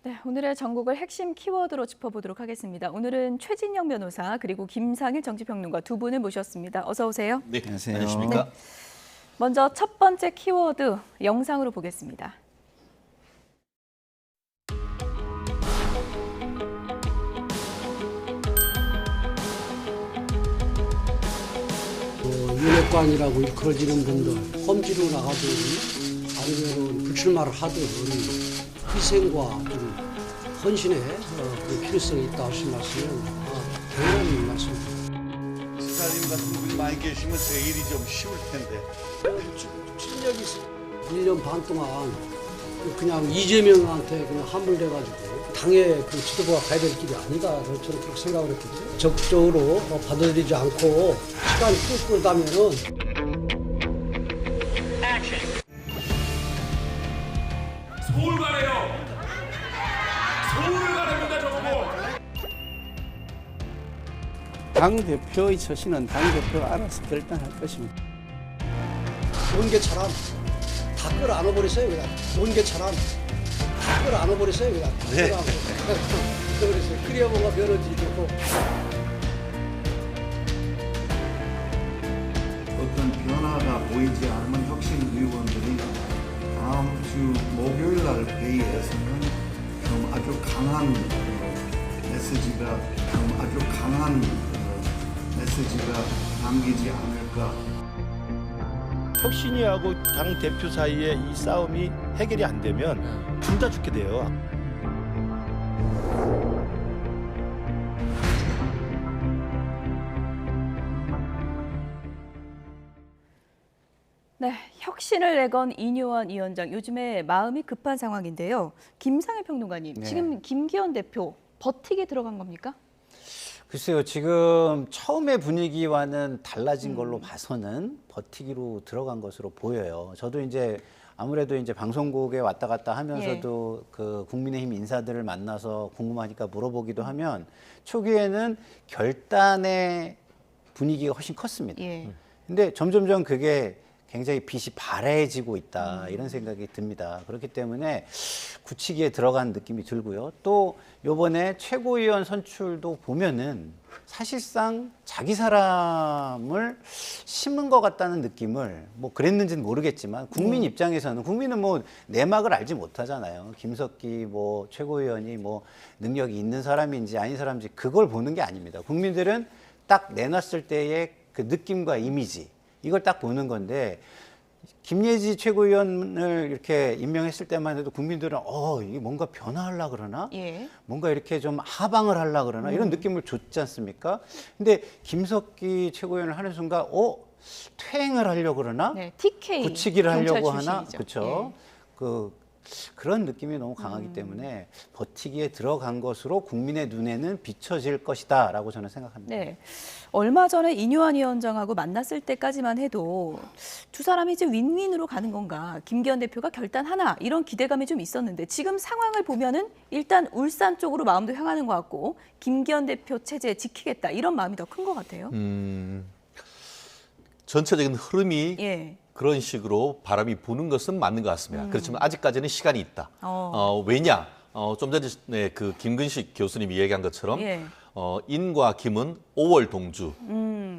네, 오늘의 전국을 핵심 키워드로 짚어보도록 하겠습니다. 오늘은 최진영 변호사 그리고 김상일 정치평론가 두 분을 모셨습니다. 어서 오세요. 네, 안녕하세요. 안녕하십니까? 네. 먼저 첫 번째 키워드 영상으로 보겠습니다. 윤핵관이라고 일컬어지는 분들 험지로 나가든 아니면 불출마를 하든 희생과 어떤 헌신의 그 필요성이 있다 하신 말씀은 당연한 말씀입니다. 스타일님 같은 분이 많이 계시면 제 일이 좀 쉬울 텐데. 실력이 1년 반 동안 그냥 이재명한테 그냥 함몰돼가지고 당의 그 지도부가 가야 될 길이 아니다. 저는 그렇게 생각을 했거든요. 적극적으로 받아들이지 않고 시간이 끌다면은 서울 가래요. 서울 가랍니다 저거. 당대표의 처신은 당대표가 알아서 결단할 것입니다. 온개처럼 다 끌어안아버렸어요. 그냥 온개처럼 다 끌어안아버렸어요. 그냥 네. 그래서 그래야 뭔가 면허지 좋고. 어떤 변화가 보이지 않는 혁신 의원들이 다음 주 목요일 날 회의에서는 좀 아주 강한 메시지가 담기지 않을까. 혁신위하고 당 대표 사이에 이 싸움이 해결이 안 되면 둘 다 죽게 돼요. 네, 혁신을 내건 이뇨한 위원장, 요즘에 마음이 급한 상황인데요. 김상일 평론가님, 네. 지금 김기현 대표 버티게 들어간 겁니까? 글쎄요, 지금 처음의 분위기와는 달라진 걸로 봐서는 버티기로 들어간 것으로 보여요. 저도 이제 아무래도 이제 방송국에 왔다 갔다 하면서도 그 국민의힘 인사들을 만나서 궁금하니까 물어보기도 하면 초기에는 결단의 분위기가 훨씬 컸습니다. 예. 근데 점점점 그게 굉장히 빛이 바래지고 있다 이런 생각이 듭니다. 그렇기 때문에 굳히기에 들어간 느낌이 들고요. 또 요번에 최고위원 선출도 보면은 사실상 자기 사람을 심은 것 같다는 느낌을 뭐 그랬는지는 모르겠지만 국민 입장에서는 국민은 뭐 내막을 알지 못하잖아요. 김석기 뭐 최고위원이 뭐 능력이 있는 사람인지 아닌 사람인지 그걸 보는 게 아닙니다. 국민들은 딱 내놨을 때의 그 느낌과 이미지 이걸 딱 보는 건데 김예지 최고위원을 이렇게 임명했을 때만 해도 국민들은 이게 뭔가 변화하려고 그러나? 예. 뭔가 이렇게 좀 하방을 하려고 그러나? 이런 느낌을 줬지 않습니까? 근데 김석기 최고위원을 하는 순간 퇴행을 하려고 그러나? 네, TK 굳히기를 하려고 경찰 하나? 출신이죠. 그렇죠. 그런 느낌이 너무 강하기 때문에 버티기에 들어간 것으로 국민의 눈에는 비춰질 것이다라고 저는 생각합니다. 네. 얼마 전에 이뇨한 위원장하고 만났을 때까지만 해도 두 사람이 이제 윈윈으로 가는 건가, 김기현 대표가 결단하나 이런 기대감이 좀 있었는데 지금 상황을 보면은 일단 울산 쪽으로 마음도 향하는 것 같고 김기현 대표 체제 지키겠다 이런 마음이 더 큰 것 같아요. 전체적인 흐름이 예. 그런 식으로 바람이 부는 것은 맞는 것 같습니다. 그렇지만 아직까지는 시간이 있다. 왜냐? 좀 전에 그 김근식 교수님이 얘기한 것처럼 예. 인과 김은 5월 동주,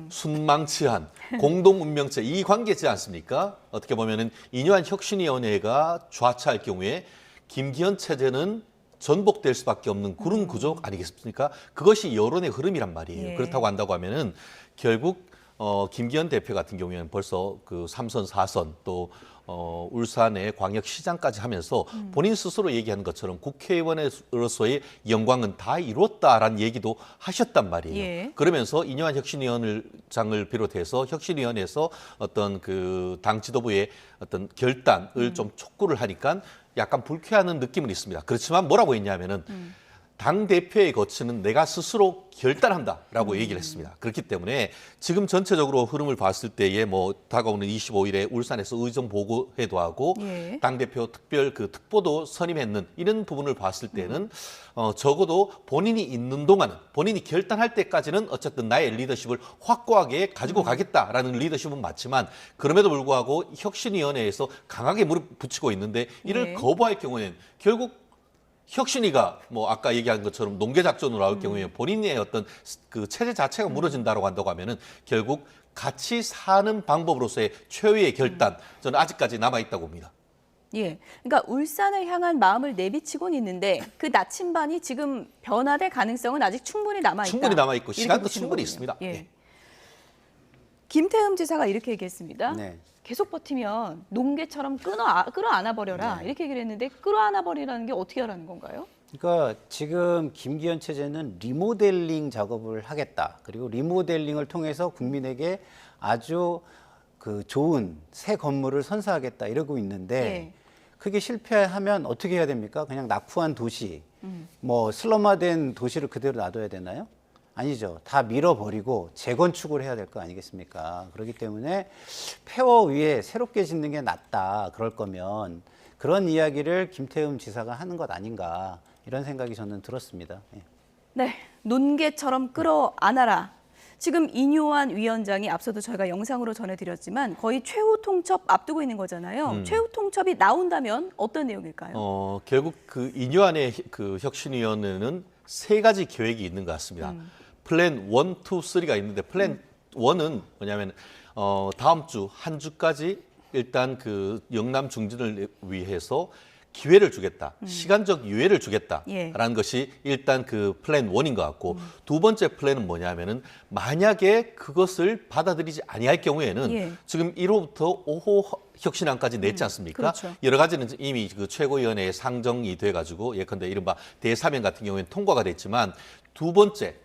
순망치한, 공동운명체 이 관계지 않습니까? 어떻게 보면은 이뇨한 혁신위원회가 좌차할 경우에 김기현 체제는 전복될 수밖에 없는 그런 구조 아니겠습니까? 그것이 여론의 흐름이란 말이에요. 예. 그렇다고 한다고 하면은 결국 김기현 대표 같은 경우에는 벌써 그 3선, 4선 또 울산의 광역시장까지 하면서 본인 스스로 얘기하는 것처럼 국회의원으로서의 영광은 다 이뤘다라는 얘기도 하셨단 말이에요. 예. 그러면서 이뇨한 혁신위원장을 비롯해서 혁신위원회에서 어떤 그 당 지도부의 어떤 결단을 좀 촉구를 하니까 약간 불쾌하는 느낌은 있습니다. 그렇지만 뭐라고 했냐면은 당대표의 거치는 내가 스스로 결단한다라고 얘기를 했습니다. 그렇기 때문에 지금 전체적으로 흐름을 봤을 때에 뭐 다가오는 25일에 울산에서 의정 보고회도 하고 예. 당대표 특별 그 특보도 선임했는 이런 부분을 봤을 때는 적어도 본인이 있는 동안은 본인이 결단할 때까지는 어쨌든 나의 리더십을 확고하게 가지고 가겠다라는 리더십은 맞지만 그럼에도 불구하고 혁신위원회에서 강하게 무릎 붙이고 있는데 이를 예. 거부할 경우에는 결국 혁신이가 뭐 아까 얘기한 것처럼 농계 작전으로 나올 경우에 본인의 어떤 그 체제 자체가 무너진다고 한다고 하면은 결국 같이 사는 방법으로서의 최후의 결단 저는 아직까지 남아 있다고 봅니다. 예, 그러니까 울산을 향한 마음을 내비치고는 있는데 그 나침반이 지금 변화될 가능성은 아직 충분히 남아 있다. 충분히 남아 있고 이렇게 시간도 보시는 충분히 거군요. 있습니다. 예. 네. 김태흠 지사가 이렇게 얘기했습니다. 네. 계속 버티면 농계처럼 끌어안아 버려라 네. 이렇게 얘기를 했는데 끌어안아 버리라는 게 어떻게 하라는 건가요? 그러니까 지금 김기현 체제는 리모델링 작업을 하겠다. 그리고 리모델링을 통해서 국민에게 아주 그 좋은 새 건물을 선사하겠다 이러고 있는데 예. 그게 실패하면 어떻게 해야 됩니까? 그냥 낙후한 도시, 뭐 슬럼화된 도시를 그대로 놔둬야 되나요? 아니죠. 다 밀어버리고 재건축을 해야 될 거 아니겠습니까? 그렇기 때문에 폐허 위에 새롭게 짓는 게 낫다. 그럴 거면 그런 이야기를 김태흠 지사가 하는 것 아닌가 이런 생각이 저는 들었습니다. 예. 네, 논개처럼 끌어안아라. 지금 이뇨한 위원장이 앞서도 저희가 영상으로 전해드렸지만 거의 최후 통첩 앞두고 있는 거잖아요. 최후 통첩이 나온다면 어떤 내용일까요? 결국 그 이뇨한의 그 혁신위원회는 세 가지 계획이 있는 것 같습니다. 플랜 1, 2, 3가 있는데 플랜 1은 뭐냐면 다음 주 한 주까지 일단 그 영남 중진을 위해서 기회를 주겠다. 시간적 유예를 주겠다라는 예. 것이 일단 그 플랜 1인 것 같고 두 번째 플랜은 뭐냐면은 만약에 그것을 받아들이지 아니할 경우에는 예. 지금 1호부터 5호 혁신안까지 냈지 않습니까? 그렇죠. 여러 가지는 이미 그 최고위원회에 상정이 돼가지고 예컨대 이른바 대사면 같은 경우에는 통과가 됐지만 두 번째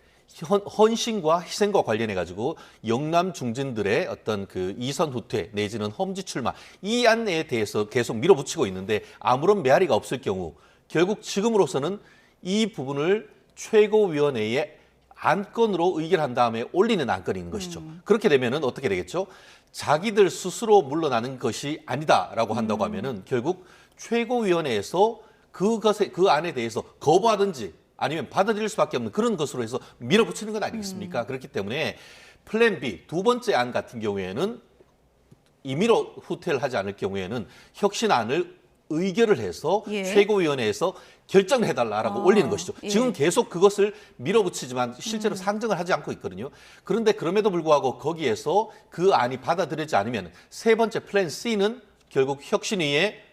헌신과 희생과 관련해 가지고 영남 중진들의 어떤 그 이선 후퇴 내지는 험지 출마 이 안에 대해서 계속 밀어붙이고 있는데 아무런 메아리가 없을 경우 결국 지금으로서는 이 부분을 최고위원회에 안건으로 의결한 다음에 올리는 안건이 있는 것이죠. 그렇게 되면은 어떻게 되겠죠? 자기들 스스로 물러나는 것이 아니다라고 한다고 하면은 결국 최고위원회에서 그것에 그 안에 대해서 거부하든지 아니면 받아들일 수밖에 없는 그런 것으로 해서 밀어붙이는 것 아니겠습니까? 그렇기 때문에 플랜 B 두 번째 안 같은 경우에는 임의로 후퇴를 하지 않을 경우에는 혁신안을 의결을 해서 예. 최고위원회에서 결정을 해달라라고 올리는 것이죠. 예. 지금 계속 그것을 밀어붙이지만 실제로 상정을 하지 않고 있거든요. 그런데 그럼에도 불구하고 거기에서 그 안이 받아들이지 않으면 세 번째 플랜 C는 결국 혁신위의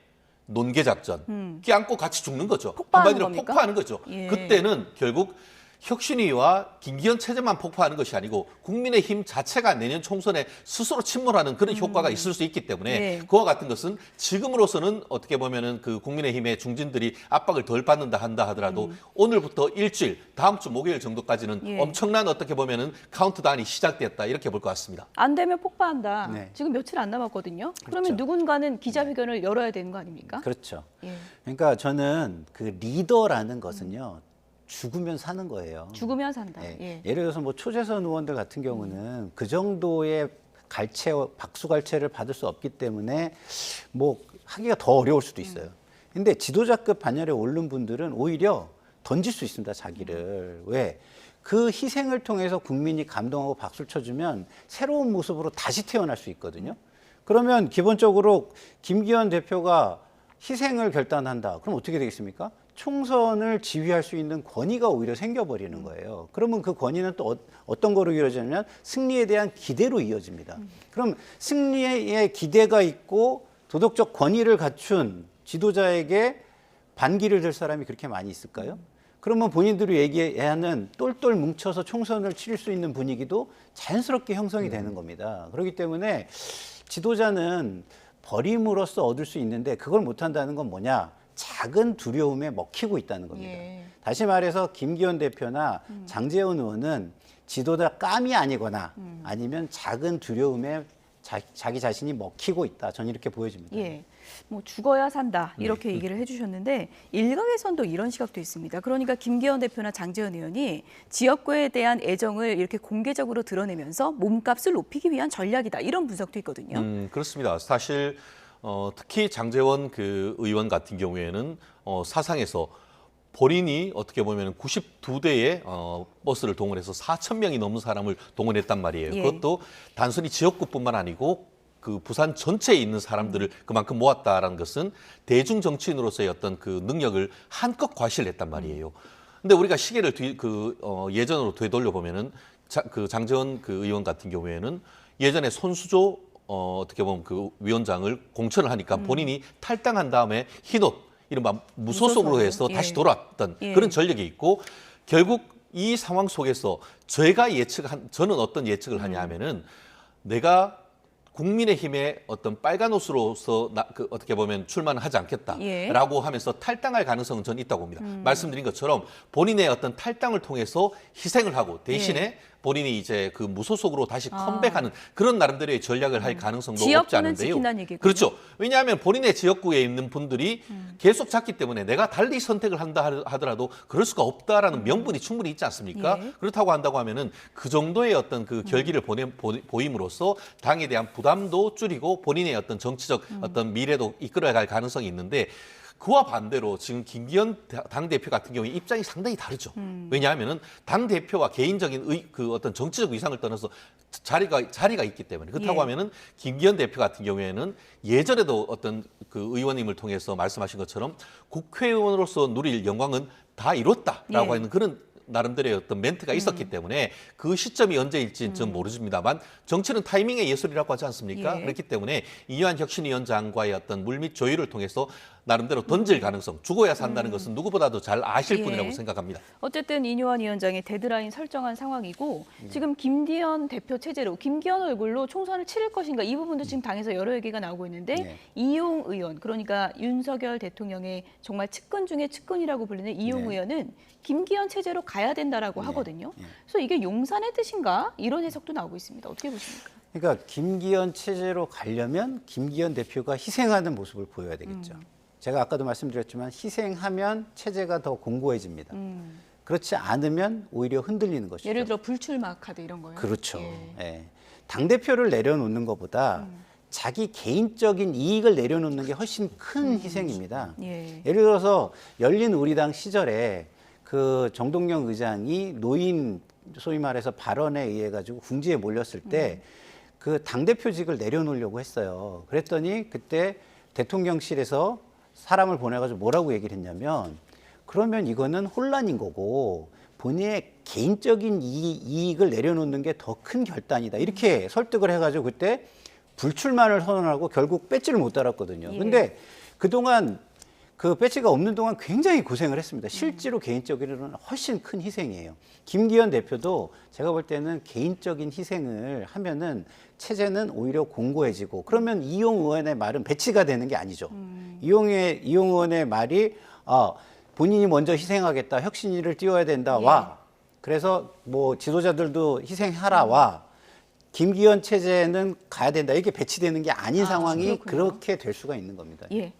논계 작전, 껴안고 같이 죽는 거죠. 폭파하는 한마디로 겁니까? 폭파하는 거죠. 예. 그때는 결국 혁신위와 김기현 체제만 폭파하는 것이 아니고 국민의힘 자체가 내년 총선에 스스로 침몰하는 그런 효과가 있을 수 있기 때문에 네. 그와 같은 것은 지금으로서는 어떻게 보면은 그 국민의힘의 중진들이 압박을 덜 받는다 한다 하더라도 오늘부터 일주일, 다음 주 목요일 정도까지는 예. 엄청난 어떻게 보면은 카운트다운이 시작됐다 이렇게 볼 것 같습니다. 안 되면 폭파한다. 네. 지금 며칠 안 남았거든요. 그러면 그렇죠. 누군가는 기자회견을 열어야 되는 거 아닙니까? 그렇죠. 예. 그러니까 저는 그 리더라는 것은요. 죽으면 사는 거예요. 죽으면 산다. 예. 예. 예를 들어서 뭐 초재선 의원들 같은 경우는 그 정도의 박수 갈채를 받을 수 없기 때문에 뭐 하기가 더 어려울 수도 있어요. 근데 지도자급 반열에 오른 분들은 오히려 던질 수 있습니다, 자기를. 왜? 그 희생을 통해서 국민이 감동하고 박수를 쳐주면 새로운 모습으로 다시 태어날 수 있거든요. 그러면 기본적으로 김기현 대표가 희생을 결단한다. 그럼 어떻게 되겠습니까? 총선을 지휘할 수 있는 권위가 오히려 생겨버리는 거예요. 그러면 그 권위는 또 어떤 거로 이어지냐면 승리에 대한 기대로 이어집니다. 그럼 승리에 기대가 있고 도덕적 권위를 갖춘 지도자에게 반기를 들 사람이 그렇게 많이 있을까요? 그러면 본인들이 얘기하는 똘똘 뭉쳐서 총선을 치를 수 있는 분위기도 자연스럽게 형성이 되는 겁니다. 그렇기 때문에 지도자는 버림으로써 얻을 수 있는데 그걸 못한다는 건 뭐냐? 작은 두려움에 먹히고 있다는 겁니다. 예. 다시 말해서 김기현 대표나 장제원 의원은 지도자 깜이 아니거나 아니면 작은 두려움에 자기 자신이 먹히고 있다. 저는 이렇게 보여집니다. 예. 뭐 죽어야 산다. 이렇게 얘기를 해주셨는데 일각에선 또 이런 시각도 있습니다. 그러니까 김기현 대표나 장제원 의원이 지역구에 대한 애정을 이렇게 공개적으로 드러내면서 몸값을 높이기 위한 전략이다. 이런 분석도 있거든요. 그렇습니다. 사실 특히 장제원 그 의원 같은 경우에는 사상에서 본인이 어떻게 보면 92대의 버스를 동원해서 4,000명이 넘는 사람을 동원했단 말이에요. 예. 그것도 단순히 지역구뿐만 아니고 그 부산 전체에 있는 사람들을 그만큼 모았다라는 것은 대중 정치인으로서의 어떤 그 능력을 한껏 과시했단 말이에요. 근데 우리가 시계를 예전으로 되돌려 보면은 그 장재원 그 의원 같은 경우에는 예전에 손수조 어떻게 보면 그 위원장을 공천을 하니까 본인이 탈당한 다음에 흰옷 이른바 무소속으로 해서 예. 다시 돌아왔던 예. 그런 전력이 있고 결국 이 상황 속에서 저는 어떤 예측을 하냐면은 내가 국민의힘의 어떤 빨간 옷으로서 어떻게 보면 출마는 하지 않겠다라고 하면서 탈당할 가능성은 저는 있다고 봅니다. 말씀드린 것처럼 본인의 어떤 탈당을 통해서 희생을 하고 대신에 본인이 이제 그 무소속으로 다시 컴백하는 그런 나름대로의 전략을 할 가능성도 없지 지역구는 않은데요. 지킨다는 얘기군요. 그렇죠. 왜냐하면 본인의 지역구에 있는 분들이 계속 찾기 때문에 내가 달리 선택을 한다 하더라도 그럴 수가 없다라는 명분이 충분히 있지 않습니까? 예. 그렇다고 한다고 하면은 그 정도의 어떤 그 결기를 보임으로써 당에 대한 부담도 줄이고 본인의 어떤 정치적 어떤 미래도 이끌어갈 가능성이 있는데 그와 반대로 지금 김기현 당대표 같은 경우에 입장이 상당히 다르죠. 왜냐하면은 당대표와 개인적인 그 어떤 정치적 위상을 떠나서 자리가 있기 때문에 그렇다고 예. 하면은 김기현 대표 같은 경우에는 예전에도 어떤 그 의원님을 통해서 말씀하신 것처럼 국회의원으로서 누릴 영광은 다 이뤘다라고 예. 하는 그런 나름대로의 어떤 멘트가 있었기 때문에 그 시점이 언제일지는 좀 모르십니다만 정치는 타이밍의 예술이라고 하지 않습니까? 예. 그렇기 때문에 이완 혁신위원장과의 어떤 물밑 조율을 통해서 나름대로 던질 가능성, 죽어야 산다는 것은 누구보다도 잘 아실 예. 분이라고 생각합니다. 어쨌든 이뇨한 위원장이 데드라인 설정한 상황이고 지금 김기현 대표 체제로 김기현 얼굴로 총선을 치를 것인가 이 부분도 지금 당에서 여러 얘기가 나오고 있는데 네. 이용 의원 그러니까 윤석열 대통령의 정말 측근 중에 측근이라고 불리는 이용 네. 의원은 김기현 체제로 가야 된다라고 하거든요. 그래서 이게 용산의 뜻인가 이런 해석도 나오고 있습니다. 어떻게 보십니까? 그러니까 김기현 체제로 가려면 김기현 대표가 희생하는 모습을 보여야 되겠죠. 제가 아까도 말씀드렸지만 희생하면 체제가 더 공고해집니다. 그렇지 않으면 오히려 흔들리는 것이죠. 예를 들어 불출마 카드 이런 거요. 그렇죠. 예. 예. 당대표를 내려놓는 것보다 자기 개인적인 이익을 내려놓는 게 훨씬 큰 희생입니다. 예. 예를 들어서 열린 우리당 시절에 그 정동영 의장이 노인 소위 말해서 발언에 의해 가지고 궁지에 몰렸을 때 그 당대표직을 내려놓으려고 했어요. 그랬더니 그때 대통령실에서 사람을 보내가지고 뭐라고 얘기를 했냐면 그러면 이거는 혼란인 거고 본인의 개인적인 이익을 내려놓는 게 더 큰 결단이다. 이렇게 설득을 해가지고 그때 불출마를 선언하고 결국 배지를 못 달았거든요. 예. 근데 그동안 그 배지가 없는 동안 굉장히 고생을 했습니다. 실제로 개인적으로는 훨씬 큰 희생이에요. 김기현 대표도 제가 볼 때는 개인적인 희생을 하면은 체제는 오히려 공고해지고 그러면 이용 의원의 말은 배치가 되는 게 아니죠. 이용 의원의 말이 본인이 먼저 희생하겠다, 혁신위를 띄워야 된다, 와. 그래서 뭐 지도자들도 희생하라, 와. 김기현 체제는 가야 된다. 이렇게 배치되는 게 아닌 상황이 그렇군요. 그렇게 될 수가 있는 겁니다. 예.